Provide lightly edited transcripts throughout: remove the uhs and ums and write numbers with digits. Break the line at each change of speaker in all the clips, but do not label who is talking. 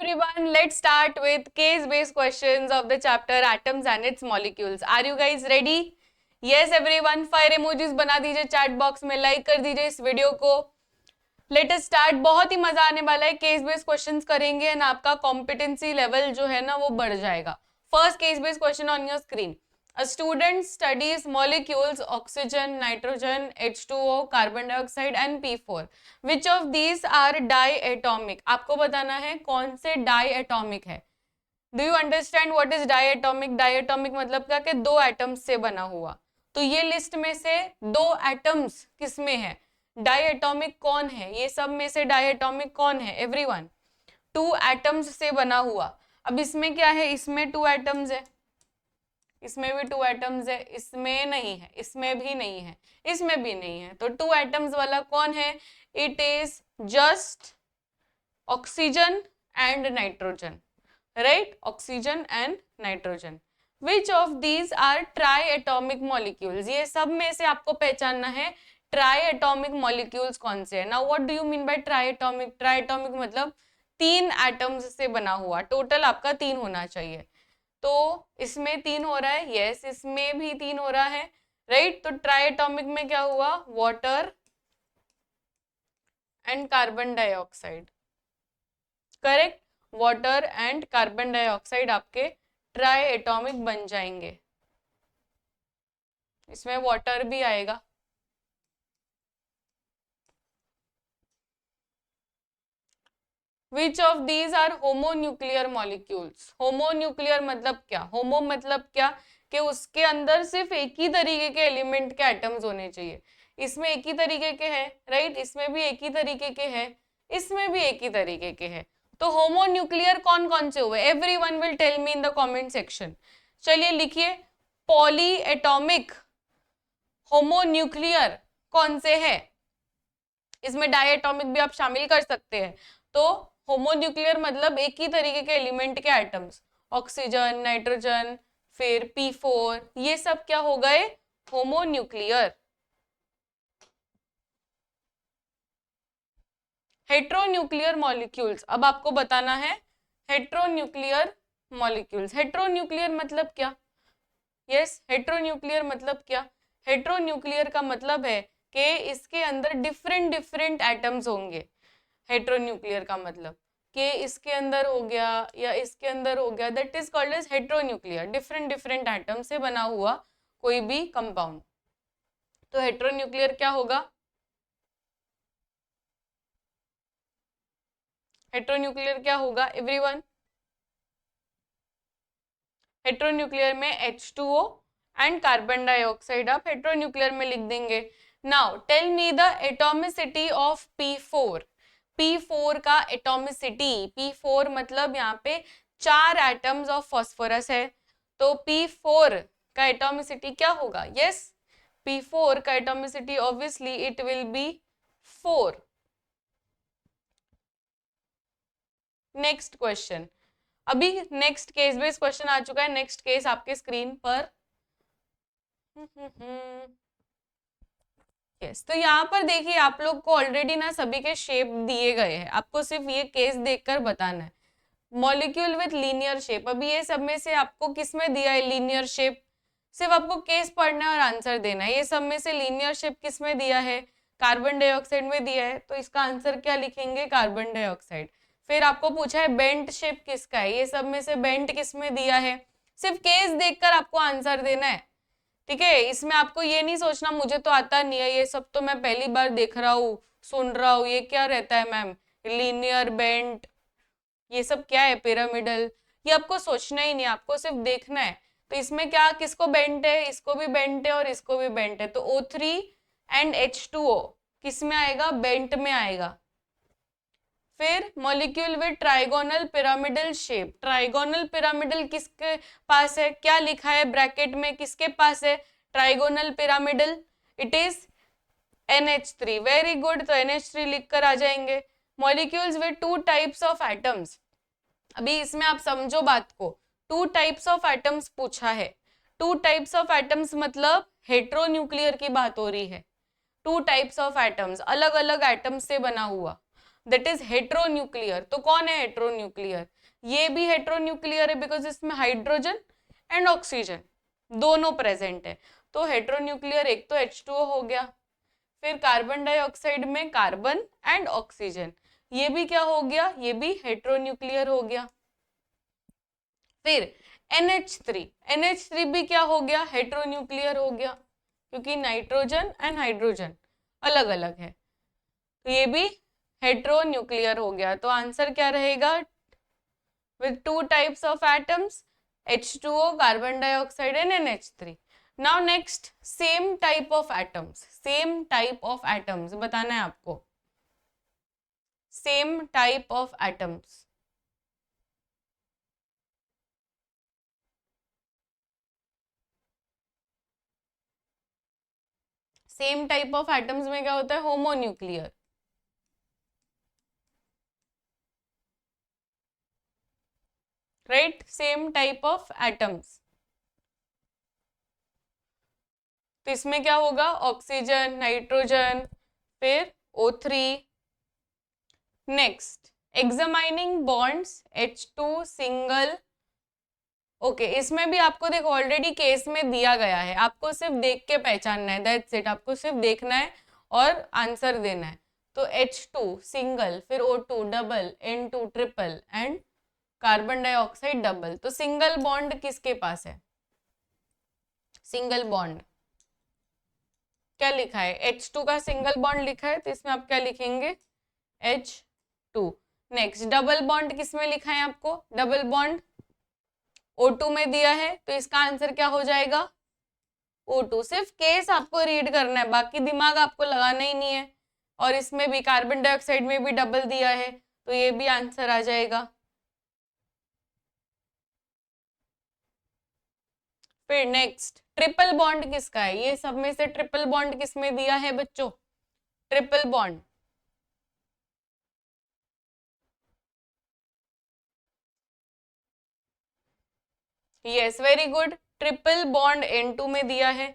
everyone, let's start with case-based questions of the chapter Atoms and its Molecules. Are you guys ready? Yes everyone, fire emojis बना दीजिए chat box में, like कर दीजिए इस video को. Let us start. बहुत ही मजा आने वाला है. केस बेस्ड क्वेश्चंस करेंगे एंड आपका कॉम्पिटेंसी लेवल जो है ना वो बढ़ जाएगा. First case based question on your screen. A student studies molecules oxygen, nitrogen, H2O, carbon dioxide and P4. Which of these are diatomic? आपको बताना है कौन से diatomic है. Do you understand what is diatomic? Diatomic मतलब क्या कि दो एटम्स से बना हुआ. तो ये लिस्ट में से दो एटम्स किसमें है? डायएटॉमिक कौन है? ये सब में से डायएटॉमिक कौन है? एवरीवन. टू एटम्स से बना हुआ. अब इसमें क्या है? इसमें टू एटम्स है, इसमें भी टू एटम्स है, इसमें नहीं है, इसमें भी नहीं है, इसमें भी नहीं है. तो टू एटम्स वाला कौन है? It is just oxygen and nitrogen, right? Oxygen and nitrogen. Which of these are triatomic molecules? ये सब में से आपको पहचानना है ट्राइएटॉमिक मॉलिक्यूल्स कौन से है. Now what do you mean by triatomic? Triatomic मतलब तीन एटम्स से बना हुआ. टोटल आपका तीन होना चाहिए. तो इसमें तीन हो रहा है, यस. इसमें भी तीन हो रहा है, राइट? तो ट्राइएटॉमिक में क्या हुआ? Water and carbon dioxide. Correct. Water and carbon dioxide आपके ट्राइएटॉमिक बन जाएंगे. इसमें वाटर भी आएगा. Which of these are homonuclear molecules? Homonuclear मतलब क्या? होमो मतलब क्या कि उसके अंदर सिर्फ एक ही तरीके के एलिमेंट के एटम्स होने चाहिए. इसमें एक ही तरीके के हैं, राइट? इसमें भी एक ही तरीके के हैं, इसमें भी एक ही तरीके के हैं. तो होमोन्यूक्लियर कौन कौन से हुए? Everyone will tell me in the comment section. चलिए लिखिए. पॉली एटॉमिक होमोन्यूक्लियर कौन से है? इसमें डायएटॉमिक भी आप शामिल कर सकते हैं. तो होमोन्यूक्लियर मतलब एक ही तरीके के एलिमेंट के एटम्स. ऑक्सीजन, नाइट्रोजन, फिर P4, ये सब क्या हो गए? होमोन्यूक्लियर. Heteronuclear molecules. अब आपको बताना है हेट्रोन्यूक्लियर मॉलिक्यूल्स. हेट्रोन्यूक्लियर मतलब क्या? यस, हेट्रोन्यूक्लियर मतलब क्या? हेट्रोन्यूक्लियर का मतलब है कि इसके अंदर डिफरेंट डिफरेंट एटम्स होंगे. हेट्रोन्यूक्लियर का मतलब कि इसके अंदर हो गया या इसके अंदर हो गया, that is called as heteronuclear. Different different atom से बना हुआ कोई भी कंपाउंड. तो हेट्रोन्यूक्लियर क्या होगा? हेट्रोन्यूक्लियर क्या होगा एवरीवन? हेट्रोन्यूक्लियर में H2O एंड कार्बन डाइऑक्साइड आप हेट्रोन्यूक्लियर में लिख देंगे. Now tell me the atomicity of P4. P4 का एटॉमिसिटी, P4 मतलब यहाँ पे चार एटम्स ऑफ फॉस्फोरस है. तो P4 का एटॉमिसिटी क्या होगा? यस, P4 का atomicity obviously it will be 4. Next question. अभी नेक्स्ट केस बेस्ड क्वेश्चन आ चुका है. नेक्स्ट केस आपके स्क्रीन पर. yes, तो यहाँ पर देखिए आप लोग को ऑलरेडी ना सभी के शेप दिए गए हैं. आपको सिर्फ ये केस देखकर बताना है. Molecule with linear shape. अभी ये सब में से आपको किस में दिया है लीनियर शेप? सिर्फ आपको केस पढ़ना है और आंसर देना है. ये सब में से लीनियर शेप किस में दिया है? कार्बन डाइऑक्साइड में दिया है. तो इसका आंसर क्या लिखेंगे? Carbon dioxide. फिर आपको पूछा है बेंट शेप किसका है? ये सब में से बेंट किस में दिया है? सिर्फ केस देखकर आपको आंसर देना है. ठीक है? इसमें आपको ये नहीं सोचना मुझे तो आता नहीं है, ये सब तो मैं पहली बार देख रहा हूँ, सुन रहा हूँ, ये क्या रहता है मैम? लीनियर, बेंट, ये सब क्या है? पिरामिडल. ये आपको सोचना ही नहीं, आपको सिर्फ देखना है. तो इसमें क्या किसको बेंट है? इसको भी बेंट है और इसको भी बेंट है. तो O3 एंड H2O किस में आएगा? बेंट में आएगा. फिर molecule with trigonal pyramidal shape. Trigonal pyramidal किसके पास है? क्या लिखा है ब्रैकेट में? किसके पास है trigonal pyramidal? It is NH3. Very good. तो NH3 लिखकर आ जाएंगे. Molecules with two types of atoms. अभी इसमें आप समझो बात को. टू टाइप्स ऑफ एटम्स पूछा है. टू टाइप्स ऑफ एटम्स मतलब हेट्रोन्यूक्लियर की बात हो रही है. टू टाइप्स ऑफ एटम्स, अलग अलग एटम्स से बना हुआ. That is heteronuclear. तो कौन है हेट्रोन्यूक्लियर? ये भी हेट्रोन्यूक्लियर है बिकॉज इसमें हाइड्रोजन एंड ऑक्सीजन दोनों प्रेजेंट है। तो हेट्रोन्यूक्लियर एक तो H2O हो गया, फिर कार्बन डाइऑक्साइड में कार्बन एंड ऑक्सीजन, ये भी क्या हो गया? ये भी हेट्रोन्यूक्लियर हो गया। फिर NH3, NH3 भी क्या हो गया? हेट्रोन्यूक्लियर हो गया, क्योंकि नाइट्रोजन एंड हाइड्रोजन अलग अलग है, तो ये भी हेट्रोन्यूक्लियर हो गया। तो आंसर क्या रहेगा? with two types of atoms, H2O, carbon dioxide and NH3. Now next, same type of atoms, same type of atoms बताना है आपको, same type of atoms. Same type of atoms में क्या होता है? Homonuclear. Right, same type of atoms. तो इसमें क्या होगा? ऑक्सीजन, नाइट्रोजन, फिर O3। Next, examining bonds H2 single. Okay, इसमें भी आपको देखो ऑलरेडी केस में दिया गया है, आपको सिर्फ देख के पहचानना है, दैट्स इट। आपको सिर्फ देखना है और आंसर देना है। तो H2 सिंगल, फिर O2 double, N2 triple and carbon dioxide double. तो सिंगल बॉन्ड किसके पास है? सिंगल बॉन्ड क्या लिखा है? H2 का सिंगल बॉन्ड लिखा है, तो इसमें आप क्या लिखेंगे? H2। नेक्स्ट, डबल बॉन्ड किसमें लिखा है आपको? डबल बॉन्ड O2 में दिया है, तो इसका आंसर क्या हो जाएगा? O2। सिर्फ केस आपको रीड करना है, बाकी दिमाग आपको लगाना ही नहीं है। और इसमें भी कार्बन डाइऑक्साइड में भी डबल दिया है, तो ये भी आंसर आ जाएगा। फिर नेक्स्ट, ट्रिपल बॉन्ड किसका है? ये सब में से ट्रिपल बॉन्ड किसमें दिया है बच्चों? Triple bond yes, very good. Triple bond N2 में दिया है।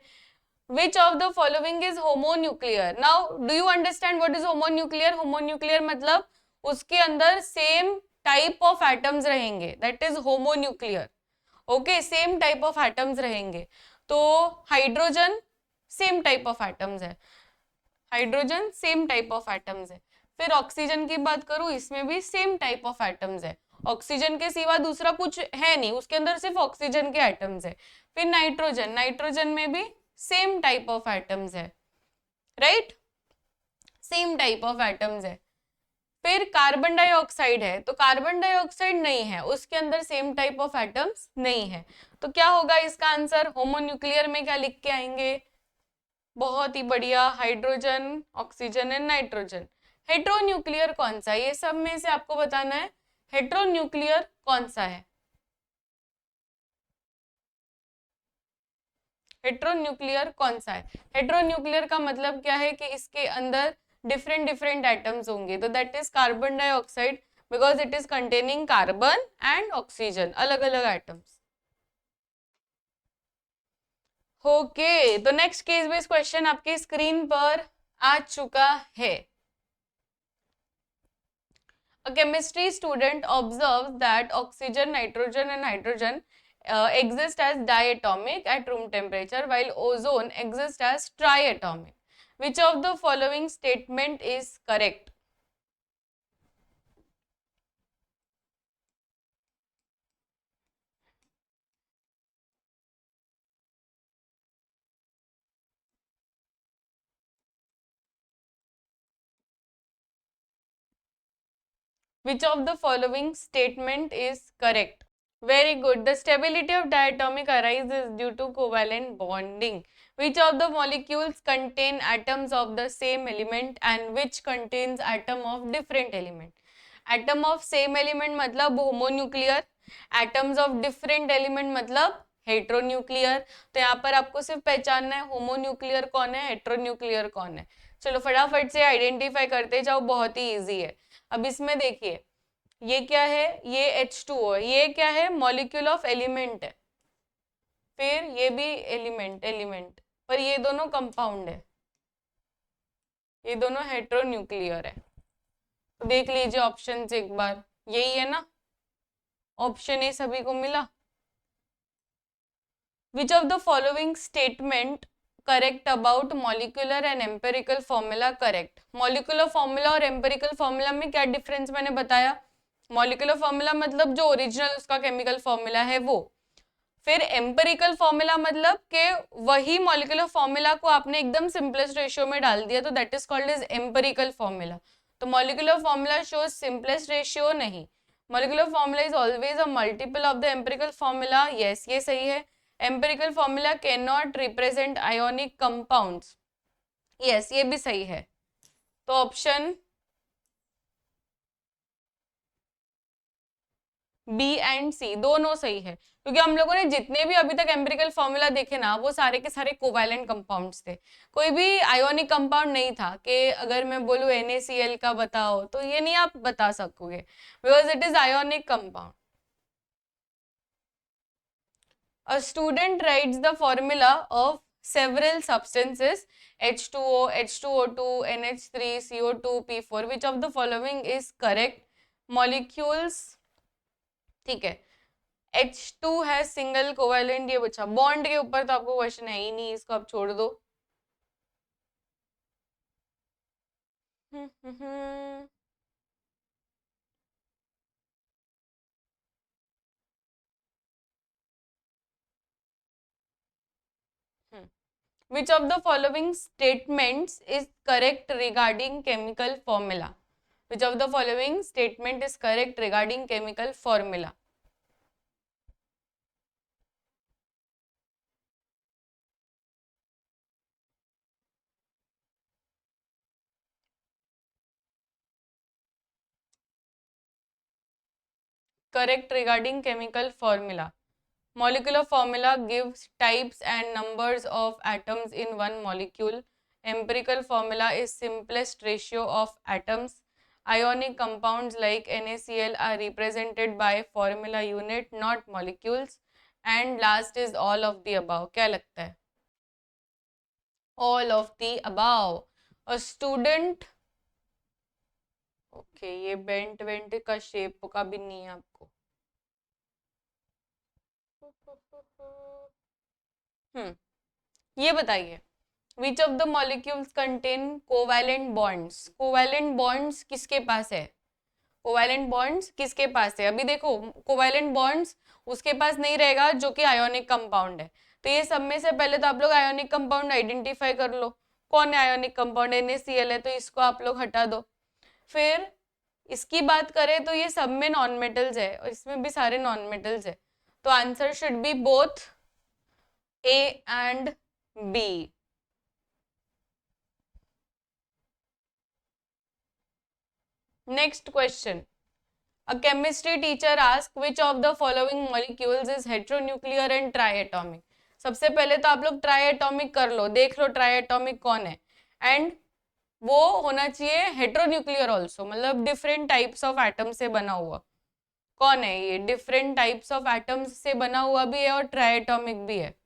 Which of the following is homonuclear? Now do you understand what is homonuclear? Homonuclear मतलब उसके अंदर सेम टाइप ऑफ एटम्स रहेंगे, that is homonuclear. Okay, same type of atoms रहेंगे। तो hydrogen same type of atoms है, hydrogen same type of atoms है। फिर oxygen की बात करूं, इसमें भी सेम टाइप ऑफ एटम्स है, ऑक्सीजन के सिवा दूसरा कुछ है नहीं, उसके अंदर सिर्फ ऑक्सीजन के एटम्स है। फिर नाइट्रोजन, नाइट्रोजन में भी सेम टाइप ऑफ एटम्स है, right, same type of atoms है। फिर कार्बन डाइऑक्साइड है, तो कार्बन डाइऑक्साइड नहीं है, उसके अंदर सेम टाइप ऑफ एटम्स नहीं है। तो क्या होगा इसका आंसर? होमोन्यूक्लियर में क्या लिख के आएंगे? बहुत ही बढ़िया, hydrogen, oxygen and nitrogen. Heteronuclear कौन सा है? ये सब में से आपको बताना है हेट्रोन्यूक्लियर कौन सा है। हेट्रोन्यूक्लियर कौन सा है? हेट्रोन्यूक्लियर का मतलब क्या है? कि इसके अंदर डिफरेंट डिफरेंट एटम्स होंगे, तो that is carbon dioxide, because it is containing carbon and oxygen, अलग अलग एटम्स। ओके, तो नेक्स्ट केस बेस्ड क्वेश्चन आपके स्क्रीन पर आ चुका है। A chemistry student observes that oxygen, nitrogen and hydrogen exist as diatomic at room temperature, while ozone exists as triatomic. Which of the following statement is correct? Which of the following statement is correct? Very good. The stability of diatomic arises due to covalent bonding. Which of the molecules contain atoms of the same element and which contains atom of different element? Atom of same element मतलब homonuclear, atoms of different element मतलब heteronuclear. तो यहाँ पर आपको सिर्फ पहचानना है homonuclear कौन है, हेट्रोन्यूक्लियर कौन है। चलो फटाफट से आइडेंटिफाई करते जाओ, बहुत ही इजी है। अब इसमें देखिए, ये क्या है? ये H2O है, ये क्या है? मॉलिक्यूल ऑफ एलिमेंट है। फिर ये भी एलिमेंट, पर ये दोनों कंपाउंड है, ये दोनों हेट्रोन्यूक्लियर है। देख लीजिए ऑप्शंस एक बार, यही है ना, ऑप्शन ए सभी को मिला। विच of the following statement correct about molecular and empirical formula correct. Molecular formula और एम्पेरिकल फॉर्मूला में क्या डिफरेंस मैंने बताया। मॉलिक्यूलर फॉर्मूला मतलब जो ओरिजिनल उसका केमिकल फॉर्मूला है वो, फिर एम्पेरिकल फॉर्मूला मतलब कि वही मॉलिक्यूलर फॉर्मूला को आपने एकदम सिंपलेस्ट रेशियो में डाल दिया, तो that is called as empirical formula. तो molecular formula shows simplest ratio नहीं, molecular formula is always a multiple of the empirical formula. Yes, ये सही है। Empirical formula can not represent ionic compounds. Yes, ये भी सही है। तो ऑप्शन बी एंड सी दोनों सही है, क्योंकि हम लोगों ने जितने भी अभी तक एम्पिरिकल फॉर्मूला देखे ना, वो सारे के सारे कोवैलेंट कंपाउंड्स थे, कोई भी आयोनिक कंपाउंड नहीं था कि अगर मैं बोलूं NaCl का बताओ तो ये नहीं आप बता सकोगे, because it is ionic compound. A student writes the formula of several substances H2O, H2O2, NH3, CO2, P4. Which of the following is correct? Molecules, ठीक है। H2 है सिंगल कोवैलेंट, ये बचा। बॉन्ड के ऊपर तो आपको क्वेश्चन है ही नहीं, इसको आप छोड़ दो। Which of the following statements is correct regarding chemical formula? Which of the following statement is correct regarding chemical formula? Correct regarding chemical formula. Molecular formula gives types and numbers of atoms in one molecule. Empirical formula is simplest ratio of atoms. Ionic compounds like NaCl are represented by formula unit, not molecules. And last is all of the above. क्या लगता है? All of the above. A student, okay, ये bent went का shape का भी नहीं है आपको। ये बताइए, विच of the molecules contain covalent bonds. Covalent bonds किसके पास है? कोवैलेंट बॉन्ड्स किसके पास है? अभी देखो, कोवैलेंट बॉन्ड्स उसके पास नहीं रहेगा जो कि आयोनिक कंपाउंड है। तो ये सब में से पहले तो आप लोग आयोनिक कंपाउंड आइडेंटिफाई कर लो, कौन है आयोनिक कंपाउंड। NaCl है तो इसको आप लोग हटा दो। फिर इसकी बात करें तो ये सब में नॉन मेटल्स है और इसमें भी सारे नॉन मेटल्स है, तो answer should be both A and B. Next question. A chemistry teacher asks which of the following molecules is heteronuclear and triatomic. सबसे पहले तो आप लोग ट्राइएटॉमिक कर लो, देख लो ट्राइएटॉमिक कौन है, एंड वो होना चाहिए हेट्रोन्यूक्लियर ऑल्सो, मतलब डिफरेंट टाइप्स ऑफ एटम से बना हुआ। कौन है ये? डिफरेंट टाइप्स ऑफ एटम्स से बना हुआ भी है और ट्राइएटॉमिक भी है।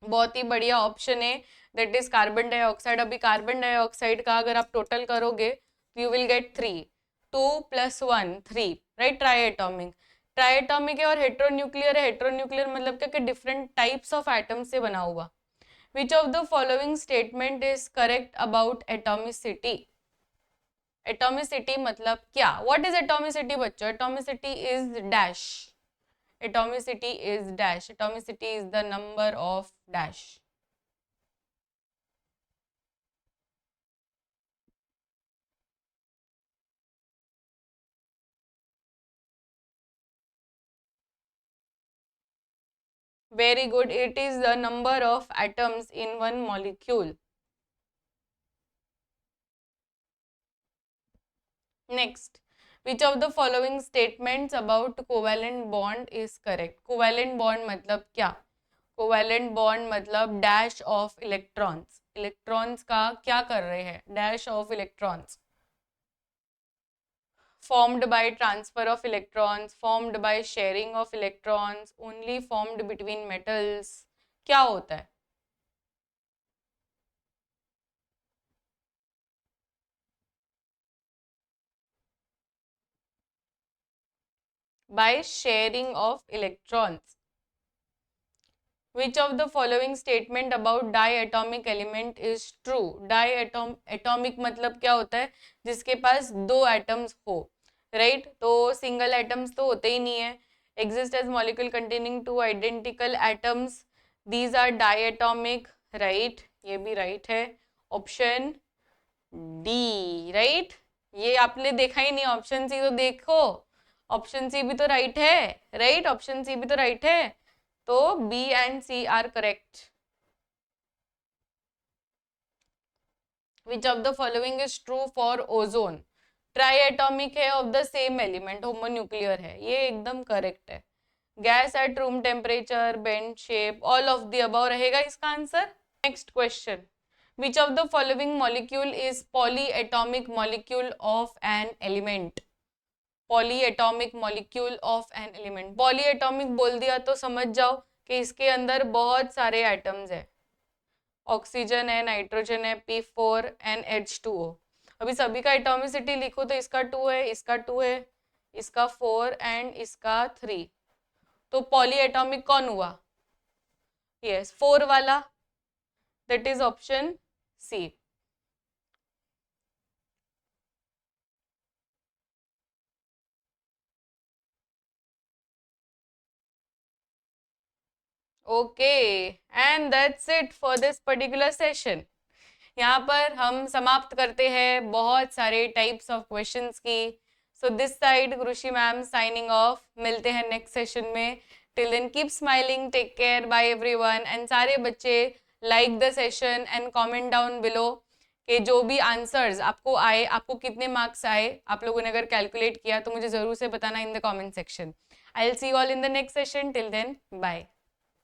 बहुत ही बढ़िया ऑप्शन है, दैट इज कार्बन डाइऑक्साइड। अभी कार्बन डाइऑक्साइड का अगर आप टोटल करोगे तो you will get 3, 2 + 1 3, right. Triatomic, triatomic है और हेट्रोन्यूक्लियर है। हेट्रोन्यूक्लियर मतलब क्या कि डिफरेंट टाइप्स ऑफ एटम से बना हुआ। विच of the following statement is correct about atomicity. Atomicity मतलब क्या? व्हाट इज एटॉमिसिटी बच्चों? Atomicity is dash, atomicity is dash, atomicity is the number of dash. Very good, it is the number of atoms in one molecule. Next, which of the following statements about covalent bond is correct? Covalent bond मतलब क्या? Covalent bond मतलब dash of electrons, electrons का क्या कर रहे हैं? Dash of electrons, formed by transfer of electrons, formed by sharing of electrons, only formed between metals, क्या होता है? by sharing of electrons. Which of the following statement about diatomic element is true? atomic मतलब क्या होता है? जिसके पास दो atoms हो, राइट? तो सिंगल एटम्स तो होते ही नहीं है. Exist as molecule containing two identical atoms. These are diatomic, right? ये भी right है. Option D, right? ये आपने देखा ही नहीं, ऑप्शन सी तो देखो. ऑप्शन सी भी तो राइट है, राइट? ऑप्शन सी भी तो राइट है. तो B and C are correct. Which of the following is true for ozone? Triatomic है, of the same element, homonuclear है. ये एकदम करेक्ट है. Gas at room temperature, bent shape, all of the above रहेगा इसका answer. Next question. Which of the following molecule is polyatomic molecule of an element? Polyatomic molecule of an element. Polyatomic बोल दिया तो समझ जाओ कि इसके अंदर बहुत सारे एटम्स है. ऑक्सीजन है, नाइट्रोजन है, P4 and H2O. अभी सभी का एटॉमिसिटी लिखो तो इसका 2 है, इसका 2 है, इसका 4 एंड इसका 3. तो पॉलीएटॉमिक कौन हुआ? यस, 4 वाला. That is option C. Okay, and that's it for this particular session. यहाँ पर हम समाप्त करते हैं बहुत सारे टाइप्स ऑफ क्वेश्चंस की. So this side Krishi ma'am signing off. मिलते हैं नेक्स्ट सेशन में. Till then keep smiling, take care, bye everyone. And सारे बच्चे like the session and comment down below कि जो भी आंसर्स आपको आए, आपको कितने मार्क्स आए, आप लोगों ने अगर कैलकुलेट किया तो मुझे जरूर से बताना in the comment section. I will see you all in the next session. Till then bye.